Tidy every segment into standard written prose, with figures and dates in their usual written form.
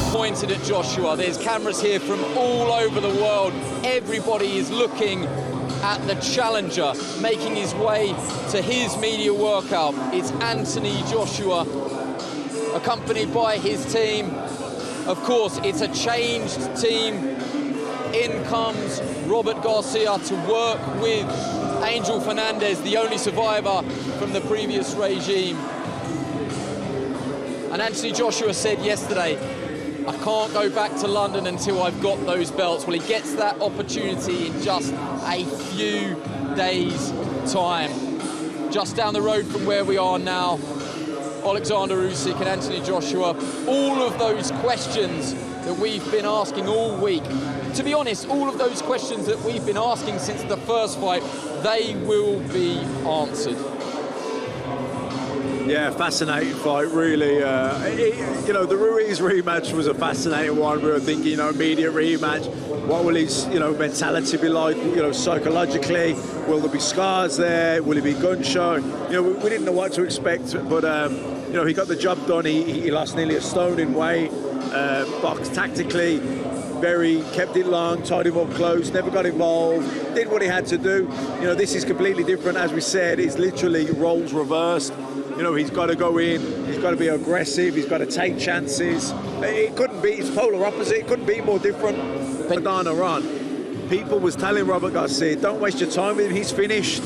pointed at Joshua. There's cameras here from all over the world. Everybody is looking at the challenger, making his way to his media workout. It's Anthony Joshua, accompanied by his team. Of course, it's a changed team. In comes Robert Garcia to work with Angel Fernandez, the only survivor from the previous regime. And Anthony Joshua said yesterday, I can't go back to London until I've got those belts. Well, he gets that opportunity in just a few days' time. Just down the road from where we are now, Oleksandr Usyk and Anthony Joshua, all of those questions that we've been asking all week. To be honest, all of those questions that we've been asking since the first fight, they will be answered. Yeah, fascinating fight, really. You know, the Ruiz rematch was a fascinating one. We were thinking, you know, immediate rematch. What will his, you know, mentality be like, you know, psychologically? Will there be scars there? Will he be gun-shy? You know, we didn't know what to expect, but, you know, he got the job done. He lost nearly a stone in weight, boxed tactically, kept it long, tied him up close, never got involved, did what he had to do. You know, this is completely different. As we said, it's literally roles reversed. You know, he's got to go in, he's got to be aggressive, he's got to take chances. It couldn't be, it's polar opposite, it couldn't be more different. But on, people was telling Robert Garcia, don't waste your time with him, he's finished.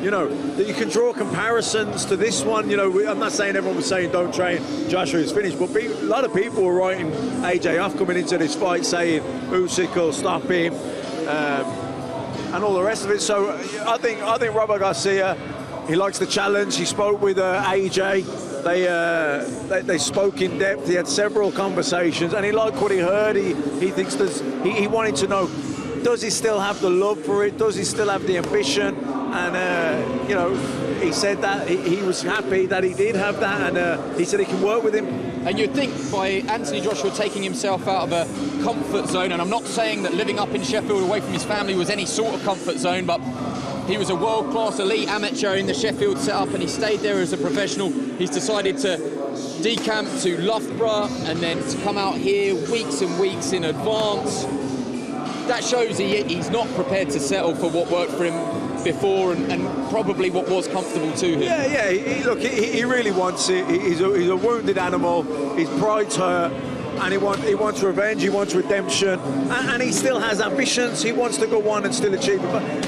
You know, that you can draw comparisons to this one. You know, I'm not saying everyone was saying don't train, Joshua is finished, but a lot of people were writing AJ off coming into this fight saying Usyk will stop him and all the rest of it. So I think Robert Garcia, he likes the challenge. He spoke with AJ. They spoke in depth. He had several conversations, and he liked what he heard. He thinks he wanted to know, does he still have the love for it? Does he still have the ambition? And you know, he said that he was happy that he did have that, and he said he can work with him. And you'd think by Anthony Joshua taking himself out of a comfort zone, and I'm not saying that living up in Sheffield away from his family was any sort of comfort zone, but he was a world-class elite amateur in the Sheffield setup, and he stayed there as a professional. He's decided to decamp to Loughborough and then to come out here weeks and weeks in advance. That shows he's not prepared to settle for what worked for him before and probably what was comfortable to him. Yeah. He really wants it. He's a wounded animal. His pride's hurt. And he wants revenge, he wants redemption, and he still has ambitions. He wants to go on and still achieve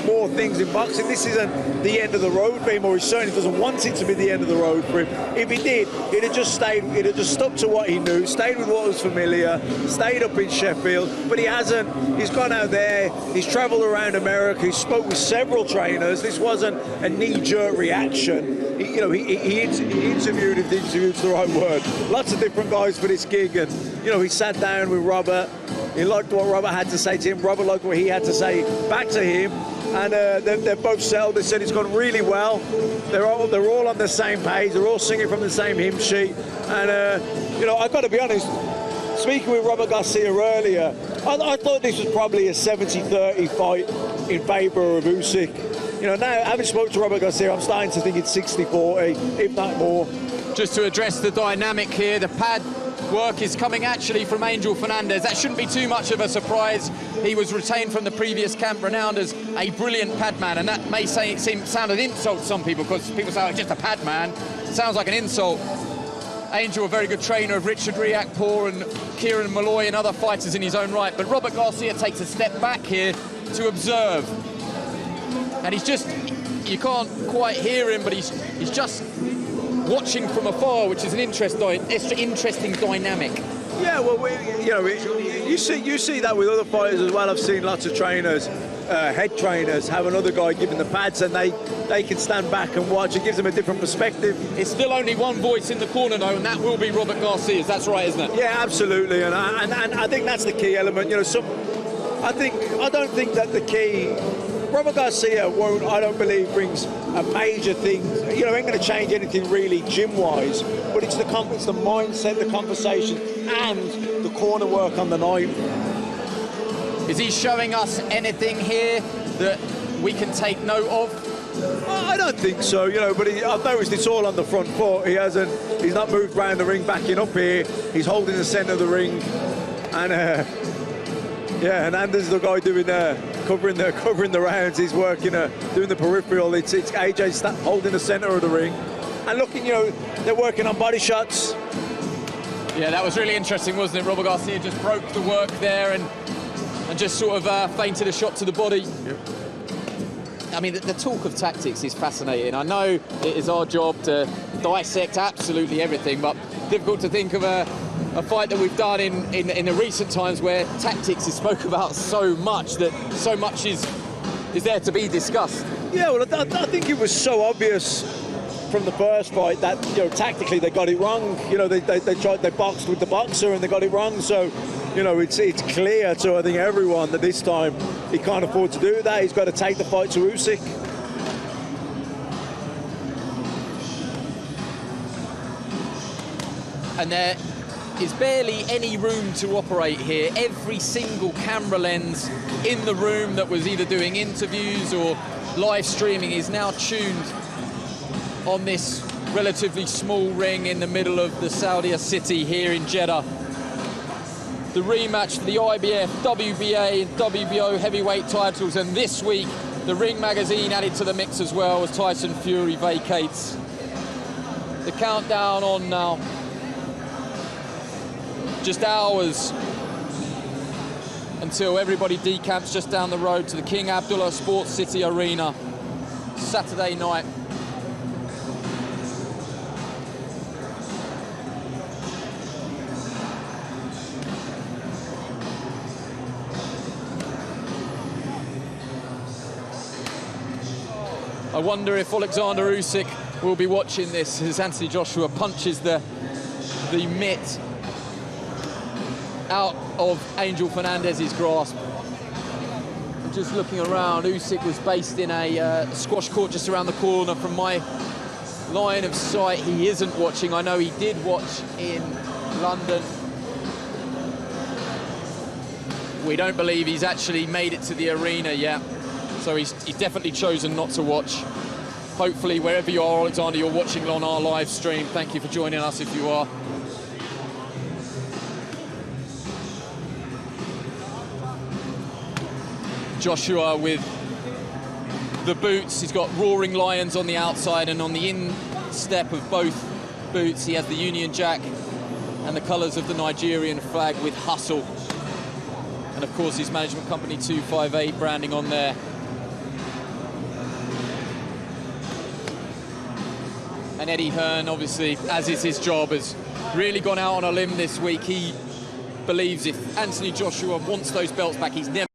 more things in boxing. This isn't the end of the road for him, or he certainly doesn't want it to be the end of the road for him. If he did, he'd have just stuck to what he knew, stayed with what was familiar, stayed up in Sheffield, but he hasn't. He's gone out there, he's travelled around America, he spoke with several trainers. This wasn't a knee-jerk reaction. He interviewed, if the interview's the right word, lots of different guys for this gig, and you know, he sat down with Robert. He liked what Robert had to say to him. Robert liked what he had to say back to him. And they're both settled. They said it's gone really well. They're all on the same page. They're all singing from the same hymn sheet. And you know, I've got to be honest. Speaking with Robert Garcia earlier, I thought this was probably a 70-30 fight in favour of Usyk. You know, now having spoken to Robert Garcia, I'm starting to think it's 60-40, if not more. Just to address the dynamic here, the pad work is coming actually from Angel Fernandez. That shouldn't be too much of a surprise. He was retained from the previous camp, renowned as a brilliant pad man, and that may sound an insult to some people, because people say, oh, just a pad man. It sounds like an insult. Angel, a very good trainer of Richard Riakporhe and Kieran Malloy and other fighters in his own right, but Robert Garcia takes a step back here to observe. And he's just, you can't quite hear him, but he's just watching from afar, which is an interesting dynamic. Yeah, well, you see that with other fighters as well. I've seen lots of trainers, head trainers, have another guy giving the pads, and they can stand back and watch. It gives them a different perspective. It's still only one voice in the corner, though, and that will be Robert Garcia's. That's right, isn't it? Yeah, absolutely, and I think that's the key element. You know, I don't think that the key. Robert Garcia won't, I don't believe, brings a major thing. You know, ain't going to change anything really gym-wise, but it's the mindset, the conversation, and the corner work on the night. Is he showing us anything here that we can take note of? I don't think so, you know, but I've noticed it's all on the front foot. He's not moved round the ring, backing up here. He's holding the centre of the ring, and yeah, and Anders, the guy doing covering the rounds. He's working, doing the peripheral. It's AJ holding the centre of the ring, and looking, you know, they're working on body shots. Yeah, that was really interesting, wasn't it? Robert Garcia just broke the work there and just sort of feinted a shot to the body. Yep. I mean, the talk of tactics is fascinating. I know it is our job to dissect absolutely everything, but difficult to think of a fight that we've done in the recent times where tactics is spoken about so much that so much is there to be discussed. Yeah, well, I think it was so obvious from the first fight that, you know, tactically they got it wrong. You know, they boxed with the boxer and they got it wrong. So, you know, it's clear to, I think, everyone that this time he can't afford to do that. He's got to take the fight to Usyk. And there is barely any room to operate here. Every single camera lens in the room that was either doing interviews or live streaming is now tuned on this relatively small ring in the middle of the Saudi city here in Jeddah. The rematch for the IBF, WBA and WBO heavyweight titles, and this week the Ring magazine added to the mix as well as Tyson Fury vacates. The countdown on now. Just hours until everybody decamps just down the road to the King Abdullah Sports City Arena, Saturday night. I wonder if Oleksandr Usyk will be watching this as Anthony Joshua punches the mitt out of Angel Fernandez's grasp. I'm just looking around. Usyk was based in a squash court just around the corner from my line of sight. He isn't watching. I know he did watch in London. We don't believe he's actually made it to the arena yet. So he's definitely chosen not to watch. Hopefully, wherever you are, Alexander, you're watching on our live stream. Thank you for joining us if you are. Joshua with the boots. He's got Roaring Lions on the outside, and on the instep of both boots, he has the Union Jack and the colours of the Nigerian flag with Hustle. And of course, his management company 258 branding on there. And Eddie Hearn, obviously, as is his job, has really gone out on a limb this week. He believes if Anthony Joshua wants those belts back, he's never